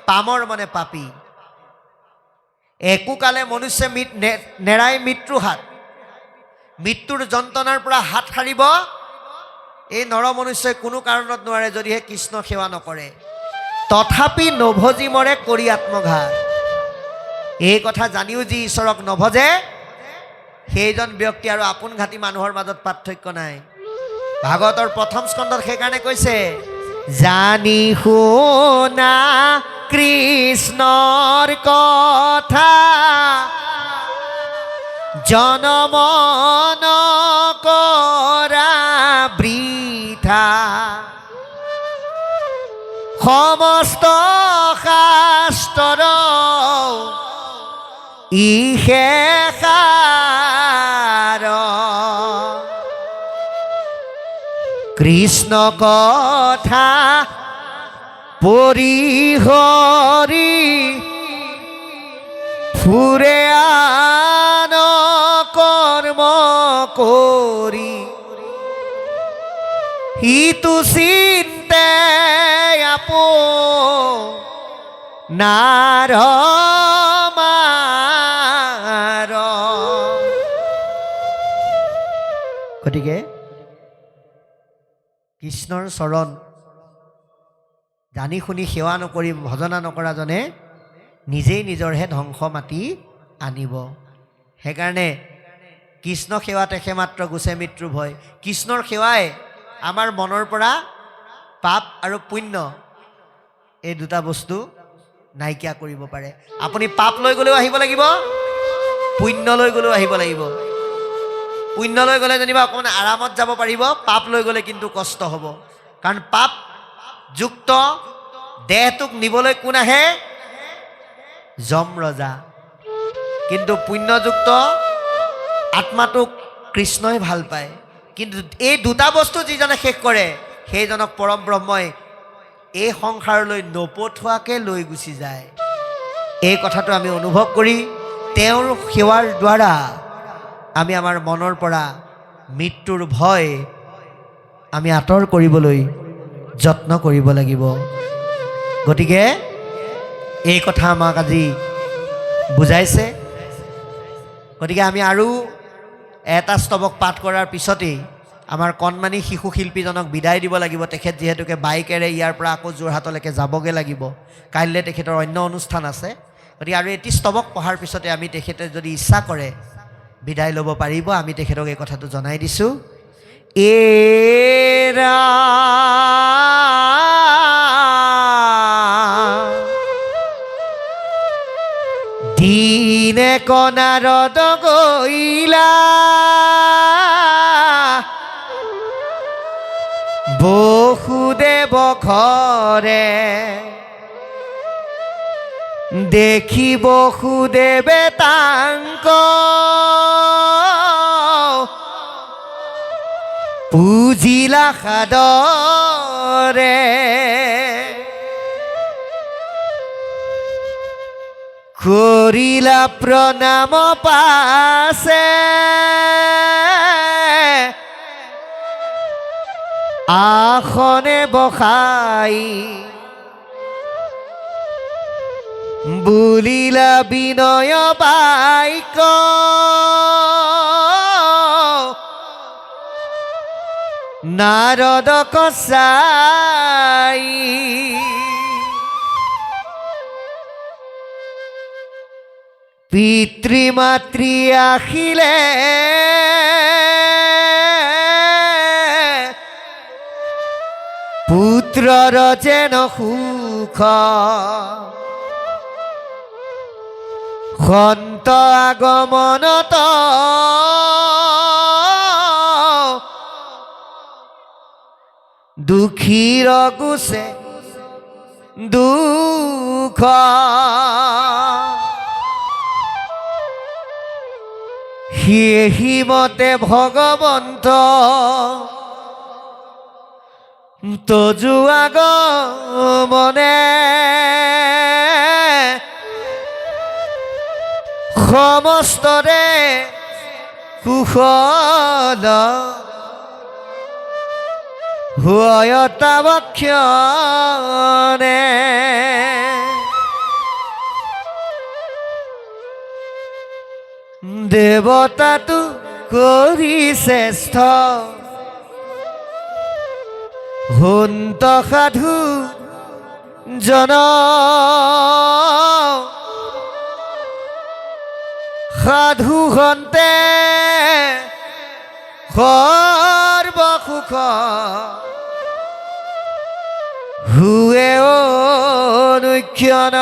পামৰ মানে পাপী একোকালে মনুষ্য নেৰাই মৃত্যু হাত মৃত্যুৰ যন্ত্ৰণাৰ পৰা হাত সাৰিব এই নৰ মনুষ্যই কোনো কাৰণত নোৱাৰে যদিহে কৃষ্ণ সেৱা নকৰে তথাপি নভজি মৰে কৰি আত্মঘাত এই কথা জানিও যি ঈশ্বৰক নভজে সেইজন ব্যক্তি আৰু আপোন ঘাটি মানুহৰ মাজত পাৰ্থক্য নাই ভাগৱতৰ প্ৰথম স্কন্ধত সেইকাৰণে কৈছে জানি শুনা কৃষ্ণৰ কথা জনমন কৰা বৃথা সমস্ত শাস্ত্ৰ ইহে সাৰ কৃষ্ণ কথা পৰিহৰি ফুৰে আন কৰ্ম কৰি হিতু চিন্তে আপোনাৰ মাৰ গতিকে কৃষ্ণৰ চৰণ জানি শুনি সেৱা নকৰি ভজনা নকৰাজনে নিজেই নিজৰহে ধ্বংস মাতি আনিব সেইকাৰণে কৃষ্ণ সেৱাতে সেমাত্ৰ গুচে মৃত্যু ভয় কৃষ্ণৰ সেৱাই আমাৰ মনৰ পৰা পাপ আৰু পুণ্য এই দুটা বস্তু নাইকিয়া কৰিব পাৰে আপুনি পাপ লৈ গ'লেও আহিব লাগিব পুণ্য লৈ গ'লেও আহিব লাগিব পুণ্য লৈ গ'লে যেনিবা অকণমান আৰামত যাব পাৰিব পাপ লৈ গ'লে কিন্তু কষ্ট হ'ব কাৰণ পাপ যুক্ত দেহটোক নিবলৈ কোন আহে যম ৰজা কিন্তু পুণ্যযুক্ত আত্মাটোক কৃষ্ণই ভাল পায় কিন্তু এই দুটা বস্তু যিজনে শেষ কৰে সেইজনক পৰম ব্ৰহ্মই এই সংসাৰলৈ নপঠোৱাকৈ লৈ গুচি যায় এই কথাটো আমি অনুভৱ কৰি তেওঁৰ সেৱাৰ দ্বাৰা আমি আমাৰ মনৰ পৰা মৃত্যুৰ ভয় আমি আঁতৰ কৰিবলৈ যত্ন কৰিব লাগিব গতিকে এই কথা আমাক আজি বুজাইছে গতিকে আমি আৰু এটা স্তবক পাঠ কৰাৰ পিছতেই আমাৰ কণমানি শিশু শিল্পীজনক বিদায় দিব লাগিব তেখেত যিহেতুকে বাইকেৰে ইয়াৰ পৰা আকৌ যোৰহাটলৈকে যাবগৈ লাগিব কাইলৈ তেখেতৰ অন্য অনুষ্ঠান আছে গতিকে আৰু এটি স্তবক পঢ়াৰ পিছতে আমি তেখেতে যদি ইচ্ছা কৰে বিদায় ল'ব পাৰিব আমি তেখেতক এই কথাটো জনাই দিছোঁ এৰা দিনে কণাৰত গইলা বসুদেৱ ঘৰে দেখি বসুদেৱে তাংক পুজিলা সাদৰে কৰিলা প্ৰণাম পাছে আসনে বসাই বুলিলা বিনয় বাক্য নাৰদ কসাই পিতৃ মাতৃ আহিলে পুত্ৰৰ যেন সুখ সন্ত আগমনত দুখীৰ গুছে দুখ সিমতে ভগৱন্ত তজু আগমনে সমস্তৰে কুশল হুয়তা বক্ষণে দেৱতাটো কৰি শ্ৰেষ্ঠ সন্ত সাধু জন সাধু সন্তে সৰ্বসুখ হুৱে অনুক্ষণ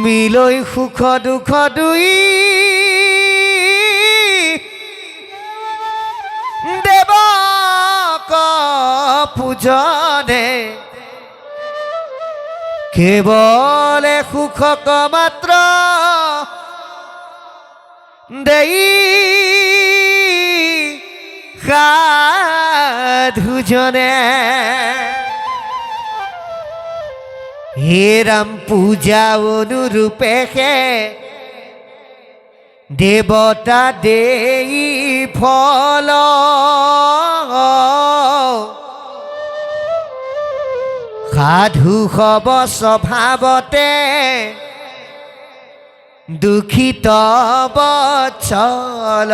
মিলৈ সুখ দুখ দুই দেৱক পূজনে কেৱলে সুখক মাত্ৰ দেই সাধুজনে হে ৰাম পূজা অনুৰূপেহে দেৱতা দেই ফল সাধু হব স্বভাৱতে দুখিত বৎসল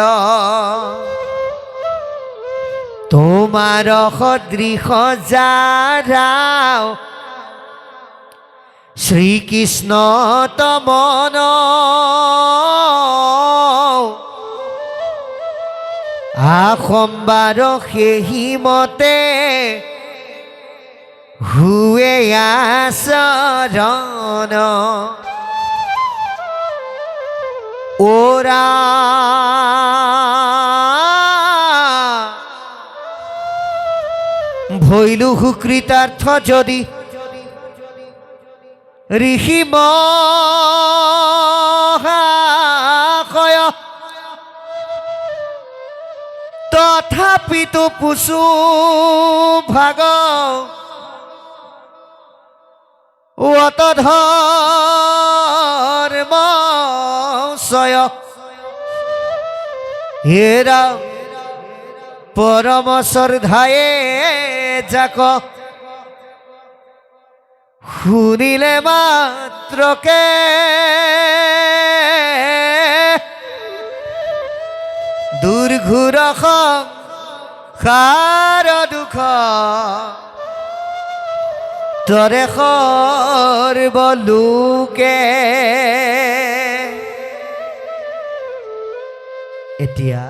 তোমাৰ সদৃশ যাৰাও শ্ৰীকৃষ্ণ তমন আসম্বাৰ সেহি মতে হুৱে আচৰণ ওৰা ভৈলু সুকৃতাৰ্থ যদি ঋষি মহাশয় তথাপিতো পুছু ভাগ অত ধৰ্মশয় হেৰা পৰম শ্ৰদ্ধায়ে যাক শুনিলে মাত্ৰকে দুৰ্ঘোৰ সংসাৰ দুখ তৰে সৰ্বলোকে এতিয়া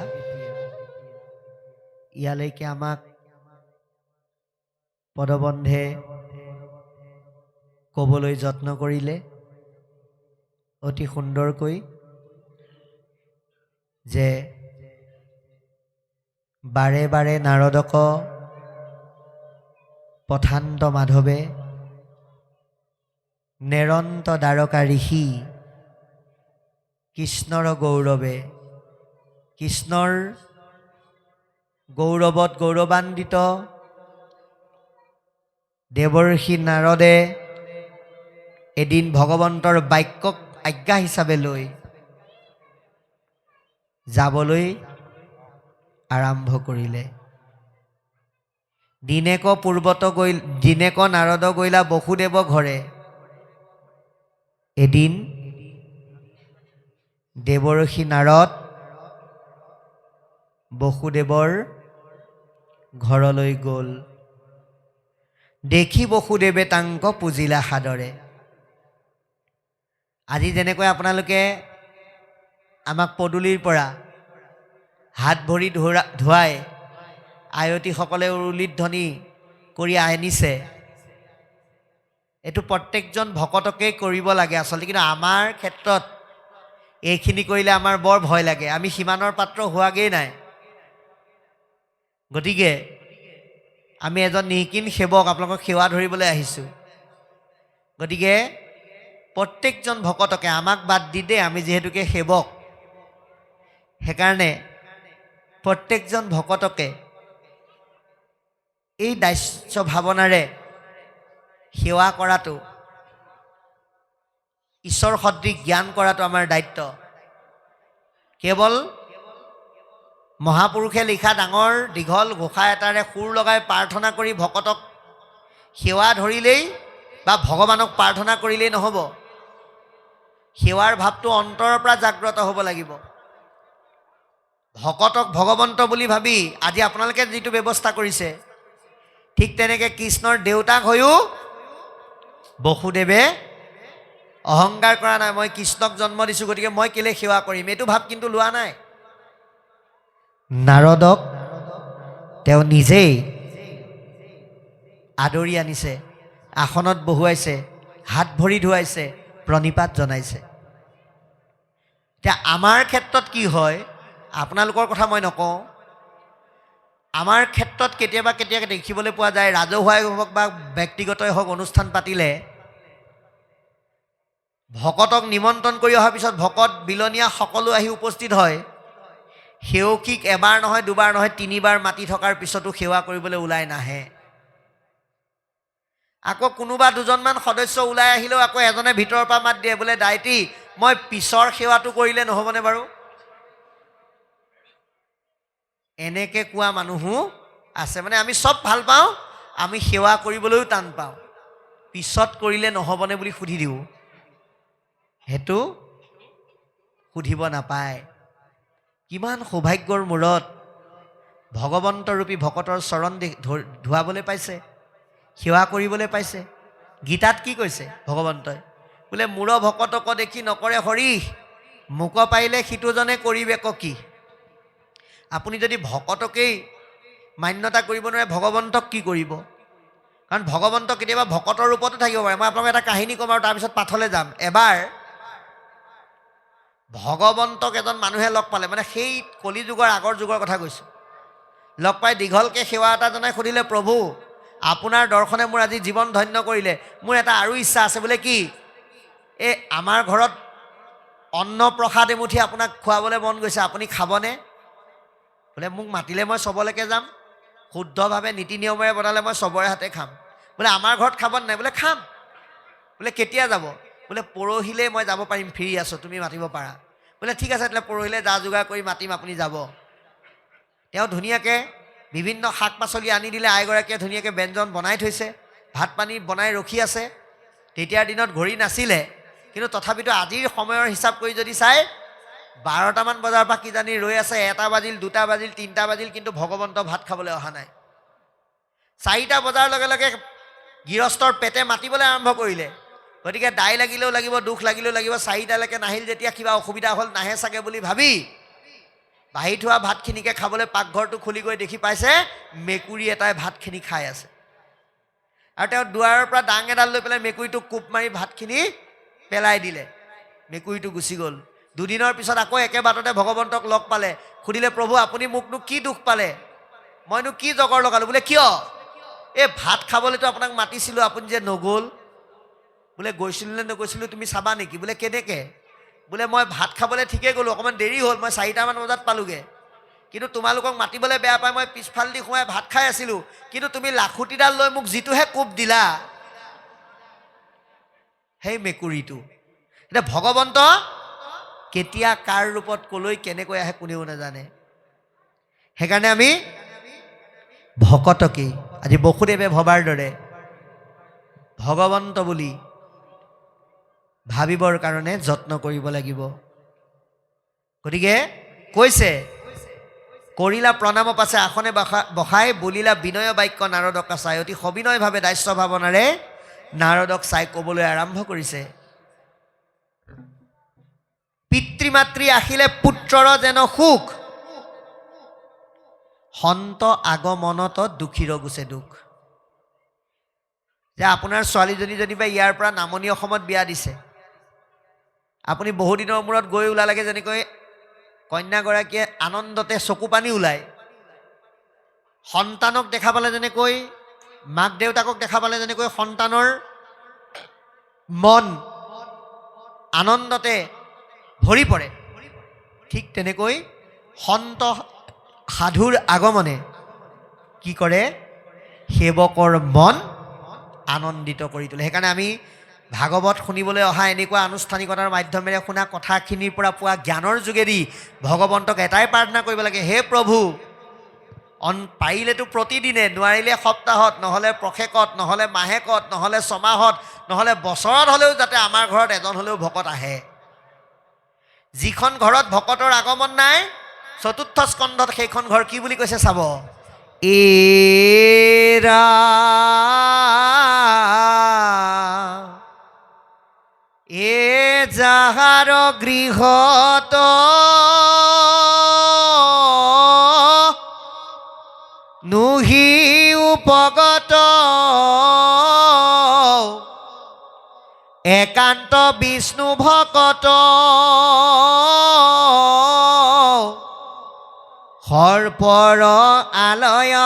ইয়ালৈকে আমাক পদবন্ধে ক'বলৈ যত্ন কৰিলে অতি সুন্দৰকৈ যে বাৰে বাৰে নাৰদক পথান্ত মাধৱে নেৰন্ত দ্বাৰকা ঋষি কৃষ্ণৰ গৌৰৱে কৃষ্ণৰ গৌৰৱত গৌৰৱান্বিত দেৱৰ্ষি নাৰদে এদিন ভগৱন্তৰ বাক্যক আজ্ঞা হিচাপে লৈ যাবলৈ আৰম্ভ কৰিলে। দিনেক নাৰদ গৈলা বসুদেৱ ঘৰে। এদিন দেৱৰ্ষি নাৰদ বসুদেৱৰ ঘৰলৈ গ'ল। দেখি বসুদেৱে তাংক পুজিলা সাদৰে। আজি যেনেকৈ আপোনালোকে আমাক পদূলিৰ পৰা হাত ভৰি ধুৱাই আয়তীসকলে উৰুলিত ধ্বনি কৰি আনিছে, এইটো প্ৰত্যেকজন ভকতকেই কৰিব লাগে আচলতে, কিন্তু আমাৰ ক্ষেত্ৰত এইখিনি কৰিলে আমাৰ বৰ ভয় লাগে। আমি সিমানৰ পাত্ৰ হোৱাগেই নাই। গতিকে আমি এজন নিকিন সেৱক, আপোনালোকক সেৱা ধৰিবলৈ আহিছোঁ। গতিকে প্ৰত্যেকজন ভকতকে, আমাক বাদ দি দে, আমি যিহেতুকে সেৱক, সেইকাৰণে প্ৰত্যেকজন ভকতকে এই দাস্য ভাৱনাৰে সেৱা কৰাটো, ঈশ্বৰ সদৃশ জ্ঞান কৰাটো আমাৰ দায়িত্ব। কেৱল মহাপুৰুষে লিখা ডাঙৰ দীঘল ঘোষা এটাৰে সুৰ লগাই প্ৰাৰ্থনা কৰি ভকতক সেৱা ধৰিলেই বা ভগৱানক প্ৰাৰ্থনা কৰিলেই নহ'ব। সেৱাৰ ভাৱটো অন্তৰৰ পৰা জাগ্ৰত হ'ব লাগিব। ভকতক ভগৱন্ত বুলি ভাবি আজি আপোনালোকে যিটো ব্যৱস্থা কৰিছে, ঠিক তেনেকৈ কৃষ্ণৰ দেউতাক হৈও বসুদেৱে অহংকাৰ কৰা নাই। মই কৃষ্ণক জন্ম দিছোঁ, গতিকে মই কেলে সেৱা কৰিম, এইটো ভাৱ কিন্তু লোৱা নাই। নাৰদক তেওঁ নিজেই আদৰি আনিছে, আসনত বহুৱাইছে, হাত ভৰি ধুৱাইছে, প্ৰণিপাত জনাইছে। এতিয়া আমাৰ ক্ষেত্ৰত কি হয়, আপোনালোকৰ কথা মই নকওঁ, আমাৰ ক্ষেত্ৰত কেতিয়াবা কেতিয়াবা দেখিবলৈ পোৱা যায়, ৰাজহুৱাই হওক বা ব্যক্তিগতই হওক অনুষ্ঠান পাতিলে ভকতক নিমন্ত্ৰণ কৰি অহাৰ পিছত ভকত বিলনীয়া সকলো আহি উপস্থিত হয়। সেৱকীক এবাৰ নহয়, দুবাৰ নহয়, তিনিবাৰ মাতি থকাৰ পিছতো সেৱা কৰিবলৈ ওলাই নাহে। আকৌ কোনোবা দুজনমান সদস্য ওলাই আহিলেও আকৌ এজনে ভিতৰৰ পৰা মাত দিয়ে, বোলে দাইটি মই পিছৰ সেৱাটো কৰিলে নহ'বনে বাৰু? এনেকৈ কোৱা মানুহো আছে। মানে আমি চব ভাল পাওঁ, আমি সেৱা কৰিবলৈও টান পাওঁ, পিছত কৰিলে নহ'বনে বুলি সুধি দিওঁ। সেইটো সুধিব নাপায়। কিমান সৌভাগ্যৰ মূৰত ভগৱন্তৰূপী ভকতৰ চৰণ ধুৱাবলৈ পাইছে, সেৱা কৰিবলৈ পাইছে। গীতাত কি কৈছে ভগৱন্তই? বোলে মূৰ ভকতক দেখি নকৰে হৰি, মোক পাৰিলে সিটোজনে কৰিবে কি। আপুনি যদি ভকতকেই মান্যতা কৰিব নোৱাৰে, ভগৱন্তক কি কৰিব? কাৰণ ভগৱন্ত কেতিয়াবা ভকতৰ ৰূপতো থাকিব পাৰে। মই আপোনালোকক এটা কাহিনী ক'ম আৰু তাৰপিছত পাঠলৈ যাম। এবাৰ ভগৱন্তক এজন মানুহে লগ পালে, মানে সেই কলি যুগৰ আগৰ যুগৰ কথা কৈছোঁ। লগ পাই দীঘলকৈ সেৱা এটা জনাই সুধিলে, প্ৰভু আপোনাৰ দৰ্শনে মোৰ আজি জীৱন ধন্য কৰিলে, মোৰ এটা আৰু ইচ্ছা আছে। বোলে কি? এই আমাৰ ঘৰত অন্ন প্ৰসাদ এমুঠি আপোনাক খুৱাবলৈ মন গৈছে, আপুনি খাবনে? বোলে মোক মাতিলে মই চবলৈকে যাম, শুদ্ধভাৱে নীতি নিয়মেৰে বনালে মই চবৰে হাতে খাম। বোলে আমাৰ ঘৰত খাব নাই? বোলে খাম। বোলে কেতিয়া যাব? বোলে পৰহিলৈ মই যাব পাৰিম, ফ্ৰী আছোঁ, তুমি মাতিব পাৰা। বোলে ঠিক আছে, তেতিয়াহ'লে পৰহিলৈ যা যোগাৰ কৰি মাতিম, আপুনি যাব। তেওঁ ধুনীয়াকৈ বিভিন্ন শাক পাচলি আনি দিলে, আইগৰাকীয়ে ধুনীয়াকৈ ব্যঞ্জন বনাই থৈছে, ভাত পানী বনাই ৰখি আছে। তেতিয়াৰ দিনত ঘড়ী নাছিলে, কিন্তু তথাপিতো আজিৰ সময়ৰ হিচাপ কৰি যদি চাই 12টামান বজাৰ পৰা কিজানি ৰৈ আছে, 1টা বাজিল, 2টা বাজিল, 3টা বাজিল, কিন্তু ভগৱন্ত ভাত খাবলৈ অহা নাই। 4টা বজাৰ লগে লগে গৃহস্থৰ পেটে মাতিবলৈ আৰম্ভ কৰিলে। গতিকে দাই লাগিলেও লাগিব, দুখ লাগিলেও লাগিব, 4টালৈকে নাহিল যেতিয়া কিবা অসুবিধা হ'ল, নাহে চাগে বুলি ভাবি বাঢ়ি থোৱা ভাতখিনিকে খাবলৈ পাকঘৰটো খুলি গৈ দেখি পাইছে মেকুৰী এটাই ভাতখিনি খাই আছে। আৰু তেওঁ দুৱাৰৰ পৰা ডাং এডাল লৈ পেলাই মেকুৰীটোক কোব মাৰি ভাতখিনি পেলাই দিলে। মেকুৰীটো গুচি গ'ল। দুদিনৰ পিছত আকৌ একে বাটতে ভগৱন্তক লগ পালে, সুধিলে, প্ৰভু আপুনি মোকনো কি দুখ পালে? মইনো কি জগৰ লগালোঁ? বোলে কিয়? এই ভাত খাবলৈতো আপোনাক মাতিছিলোঁ, আপুনি যে নগ'ল। বোলে গৈছিলোঁ নে নগৈছিলোঁ তুমি চাবা নেকি? বোলে কেনেকৈ? বোলে মই ভাত খাবলৈ ঠিকেই গ'লোঁ, অকণমান দেৰি হ'ল, মই 4টামান বজাত পালোগৈ, কিন্তু তোমালোকক মাতিবলৈ বেয়া পাই মই পিছফালেদি সোমাই ভাত খাই আছিলোঁ, কিন্তু তুমি লাখুটিডাল লৈ মোক যিটোহে কোব দিলা, সেই মেকুৰীটো। এতিয়া ভগৱন্ত কেতিয়া কাৰ ৰূপত ক'লৈ কেনেকৈ আহে কোনেও নাজানে। সেইকাৰণে আমি ভকতকেই আজি বসুদেৱে ভবাৰ দৰে ভগৱন্ত বুলি ভাবিবৰ কাৰণে যত্ন কৰিব লাগিব। গতিকে কৈছে, কৰিলা প্ৰণাম পাছে আসনে বসাই, বলিলা বিনয় বাক্য নাৰদক চাই। অতি সবিনয়ভাৱে দাস্য ভাৱনাৰে নাৰদক চাই ক'বলৈ আৰম্ভ কৰিছে, পিতৃ মাতৃ আহিলে পুত্ৰৰ যেন সুখ, সন্ত আগমনত দুখীৰ গুছে দুখ। যে আপোনাৰ ছোৱালীজনী যেনিবা ইয়াৰ পৰা নামনি অসমত বিয়া দিছে, আপুনি বহুদিনৰ মূৰত গৈ ওলালেগে, যেনেকৈ কন্যাগৰাকীয়ে আনন্দতে চকু পানী ওলায়, সন্তানক দেখা পালে যেনেকৈ, মাক দেউতাকক দেখা পালে যেনেকৈ সন্তানৰ মন আনন্দতে ভৰি পৰে, ঠিক তেনেকৈ সন্ত সাধুৰ আগমনে কি কৰে? সেৱকৰ মন আনন্দিত কৰি তোলে। সেইকাৰণে আমি ভাগৱত শুনিবলৈ অহা এনেকুৱা আনুষ্ঠানিকতাৰ মাধ্যমেৰে শুনা কথাখিনিৰ পৰা পোৱা জ্ঞানৰ যোগেদি ভগৱন্তক এটাই প্ৰাৰ্থনা কৰিব লাগে, হে প্ৰভু, পাৰিলেতো প্ৰতিদিনে, নোৱাৰিলে সপ্তাহত, নহ'লে পষেকত, নহ'লে মাহেকত, নহ'লে ছমাহত, নহ'লে বছৰত হ'লেও যাতে আমাৰ ঘৰত এজন হ'লেও ভকত আহে। যিখন ঘৰত ভকতৰ আগমন নাই, চতুৰ্থ স্কন্ধত সেইখন ঘৰ কি বুলি কৈছে চাব, এৰা এ যাহাৰ গৃহত নুহি উপগত একান্ত বিষ্ণু ভকত সৰ্পৰ আলয়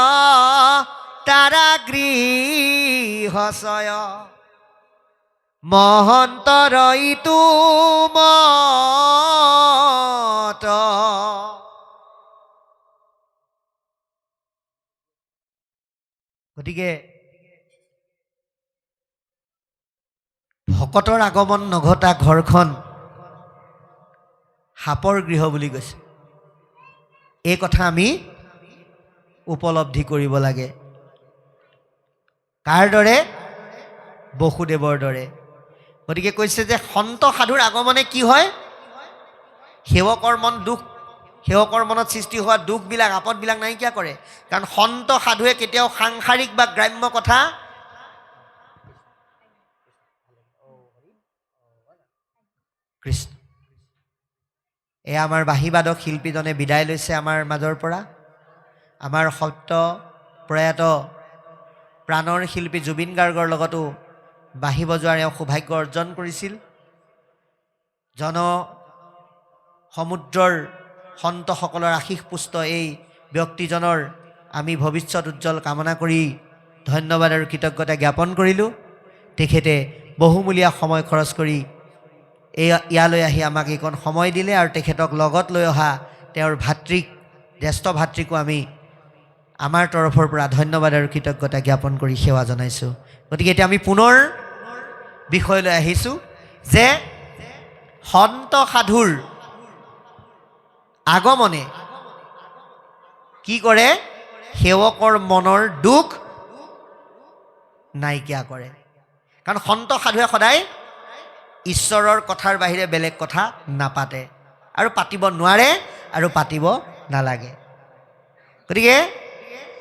তাৰা গৃহচয় মহন্তৰ ইটো মত। গতিকে ভকতৰ আগমন নঘটা ঘৰখন সাপৰ গৃহ বুলি কৈছে। এই কথা আমি উপলব্ধি কৰিব লাগে। কাৰ দৰে? বসুদেৱৰ দৰে। গতিকে কৈছে যে সন্ত সাধুৰ আগমনে কি হয়, সেৱকৰ মনত সৃষ্টি হোৱা দুখবিলাক, আপদবিলাক নাইকিয়া কৰে। কাৰণ সন্ত সাধুৱে কেতিয়াও সাংসাৰিক বা গ্ৰাম্য কথা কৃষ্ণ। এয়া আমাৰ বাঁহীবাদক শিল্পীজনে বিদায় লৈছে আমাৰ মাজৰ পৰা। আমাৰ সত্য প্ৰয়াত প্ৰাণৰ শিল্পী জুবিন গাৰ্গৰ লগতো বাঁহী বজোৱাৰ এওঁ সৌভাগ্য অৰ্জন কৰিছিল। সমুদ্ৰৰ সন্তসকলৰ আশীষ পুষ্ট এই ব্যক্তিজনৰ আমি ভৱিষ্যত উজ্জ্বল কামনা কৰি ধন্যবাদ আৰু কৃতজ্ঞতা জ্ঞাপন কৰিলোঁ। তেখেতে বহুমূলীয়া সময় খৰচ কৰি ইয়ালৈ আহি আমাক এইকণ সময় দিলে আৰু তেখেতক লগত লৈ অহা তেওঁৰ জ্যেষ্ঠ ভাতৃকো আমি আমাৰ তৰফৰ পৰা ধন্যবাদ আৰু কৃতজ্ঞতা জ্ঞাপন কৰি সেৱা জনাইছোঁ। গতিকে এতিয়া আমি পুনৰ বিষয়লৈ আহিছোঁ যে সন্ত সাধুৰ আগমনে কি কৰে, সেৱকৰ মনৰ দুখ নাইকিয়া কৰে। কাৰণ সন্ত সাধুৱে সদায় ঈশ্বৰৰ কথাৰ বাহিৰে বেলেগ কথা নাপাতে আৰু পাতিব নোৱাৰে আৰু পাতিব নালাগে। গতিকে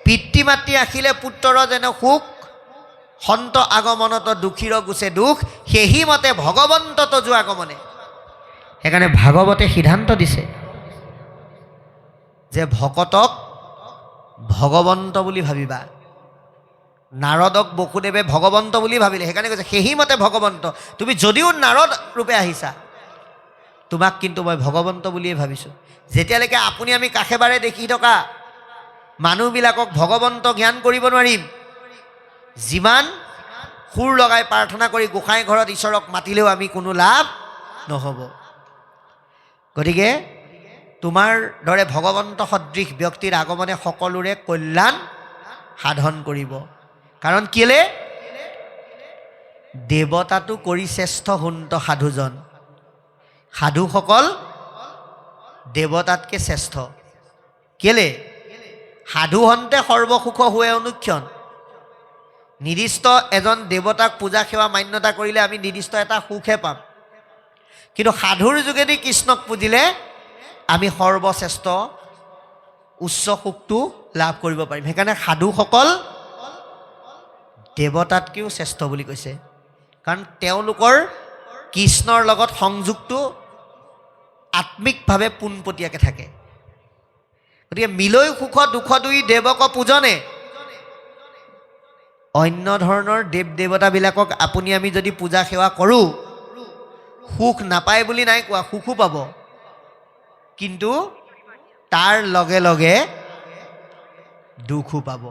পিতৃ মাতৃ আহিলে পুত্ৰৰ যেন সুখ, সন্ত আগমনত দুখীৰ গুচে দুখ, সেহি মতে ভগৱন্তত যো আগমনে। সেইকাৰণে ভাগৱতে সিদ্ধান্ত দিছে যে ভকতক ভগৱন্ত বুলি ভাবিবা। নাৰদক বসুদেৱে ভগৱন্ত বুলি ভাবিলে, সেইকাৰণে কৈছে সেহি মতে ভগৱন্ত। তুমি যদিও নাৰদ ৰূপে আহিছা, তোমাক কিন্তু মই ভগৱন্ত বুলিয়ে ভাবিছোঁ। যেতিয়ালৈকে আপুনি আমি কাষে বাৰে দেখি থকা মানুহবিলাকক ভগৱন্ত জ্ঞান কৰিব নোৱাৰিম, যিমান সুৰ লগাই প্ৰাৰ্থনা কৰি গোসাঁই ঘৰত ঈশ্বৰক মাতিলেও আমি কোনো লাভ নহ'ব। গতিকে তোমাৰ দৰে ভগৱন্ত সদৃশ ব্যক্তিৰ আগমনে সকলোৰে কল্যাণ সাধন কৰিব। কাৰণ কেলে? দেৱতাটো কৰি শ্ৰেষ্ঠ সন্ত সাধুজন। সাধুসকল দেৱতাতকৈ শ্ৰেষ্ঠ। কেলে? সাধুহন্তে সৰ্বসুখ হোৱে অনুক্ষণ। নিৰ্দিষ্ট এজন দেৱতাক পূজা সেৱা মান্যতা কৰিলে আমি নিৰ্দিষ্ট এটা সুখহে পাম, কিন্তু সাধুৰ যোগেদি কৃষ্ণক পুজিলে আমি সৰ্বশ্ৰেষ্ঠ উচ্চ সুখটো লাভ কৰিব পাৰিম। সেইকাৰণে সাধুসকল দেৱতাতকৈও শ্ৰেষ্ঠ বুলি কৈছে। কাৰণ তেওঁলোকৰ কৃষ্ণৰ লগত সংযোগটো আত্মিকভাৱে পোনপটীয়াকৈ থাকে। গতিকে মিলৈ সুখ দুখ দুই দেৱক পূজনে। অন্য ধৰণৰ দেৱ দেৱতাবিলাকক আপুনি আমি যদি পূজা সেৱা কৰোঁ, সুখ নাপায় বুলি নাই কোৱা, সুখো পাব, কিন্তু তাৰ লগে লগে দুখো পাব।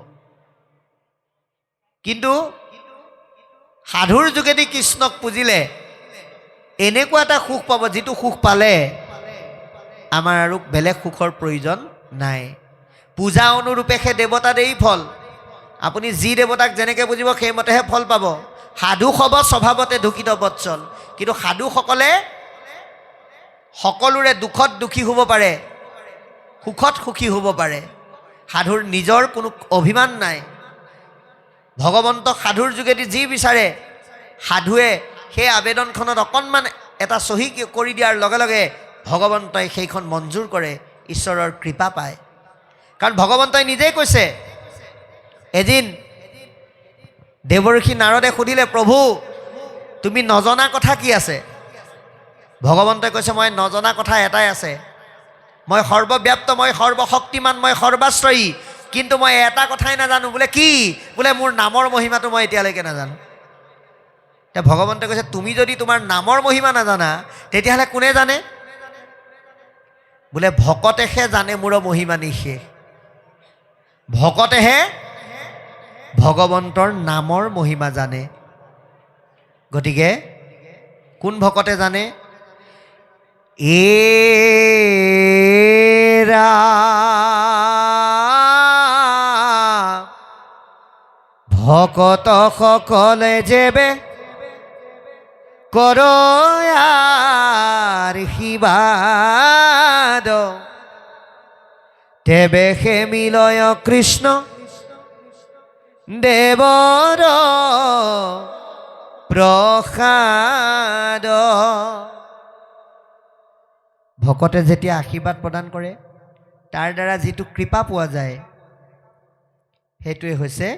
কিন্তু সাধুৰ যোগেদি কৃষ্ণক পুজিলে এনেকুৱা এটা সুখ পাব, যিটো সুখ পালে আমাৰ আৰু বেলেগ সুখৰ প্ৰয়োজন নাই। পূজা অনুৰূপে সেই দেৱতা দেই ফল। আপুনি যি দেৱতাক যেনেকৈ বুজিব সেইমতেহে ফল পাব। সাধু সব স্বভাৱতে দুখিত বৎসল, কিন্তু সাধুসকলে সকলোৰে দুখত দুখী হ'ব পাৰে, সুখত সুখী হ'ব পাৰে। সাধুৰ নিজৰ কোনো অভিমান নাই। ভগৱন্তক সাধুৰ যোগেদি যি বিচাৰে, সাধুৱে সেই আবেদনখনত অকণমান এটা চহী কৰি দিয়াৰ লগে লগে ভগৱন্তই সেইখন মঞ্জুৰ কৰে, ঈশ্বৰৰ কৃপা পায়। কাৰণ ভগৱন্তই নিজেই কৈছে, এদিন দেৱৰ্ষি নাৰদে সুধিলে, প্ৰভু তুমি নজনা কথা কি আছে? ভগৱন্তই কৈছে, মই নজনা কথা এটাই আছে, মই সৰ্বব্যাপ্ত, মই সৰ্বশক্তিমান, মই সৰ্বাশ্ৰয়ী, কিন্তু মই এটা কথাই নাজানো। বোলে কি? বোলে মোৰ নামৰ মহিমাটো মই এতিয়ালৈকে নাজানো। এতিয়া ভগৱন্তই কৈছে, তুমি যদি তোমাৰ নামৰ মহিমা নাজানা, তেতিয়াহ'লে কোনে জানে? বোলে ভকতেহে জানে মোৰ মহিমা নিশেষ। ভকতেহে ভগৱন্তৰ নামৰ মহিমা জানে। গতিকে কোন ভকতে জানে? এৰা ভকত সকলে যেবে কৰয়াৰ শিবাদ, তেবে সে মিলয় কৃষ্ণ দেৱৰ প্ৰসাদ। ভকতে যেতিয়া আশীৰ্বাদ প্ৰদান কৰে, তাৰ দ্বাৰা যিটো কৃপা পোৱা যায়, সেইটোৱে হৈছে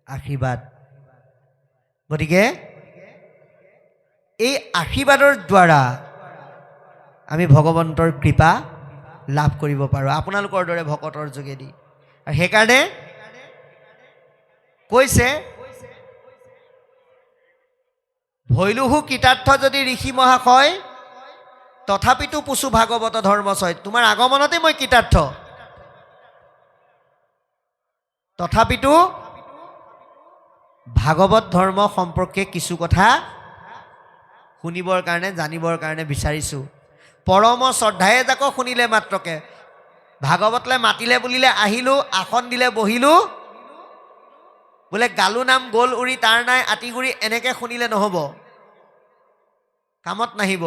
আশীৰ্বাদ। গতিকে এই আশীৰ্বাদৰ দ্বাৰা আমি ভগৱন্তৰ কৃপা লাভ কৰিব পাৰোঁ, আপোনালোকৰ দৰে ভকতৰ যোগেদি। আৰু সেইকাৰণে কৈছে, ভৈলুহু কৃতাৰ্থ যদি ঋষি মহাশয়, তথাপিতো পুছু ভাগৱত ধৰ্মচয়। তোমাৰ আগমনতে মই কৃতাৰ্থ, তথাপিতো ভাগৱত ধৰ্ম সম্পৰ্কে কিছু কথা শুনিবৰ কাৰণে, জানিবৰ কাৰণে বিচাৰিছোঁ। পৰম শ্ৰদ্ধায়ে যাক শুনিলে মাত্ৰকে, ভাগৱতলৈ মাতিলে বুলিলে আহিলোঁ, আসন দিলে বহিলোঁ, বোলে গালো নাম গ'ল উৰি তাৰ নাই আতিগুৰি, এনেকৈ শুনিলে নহ'ব, কামত নাহিব।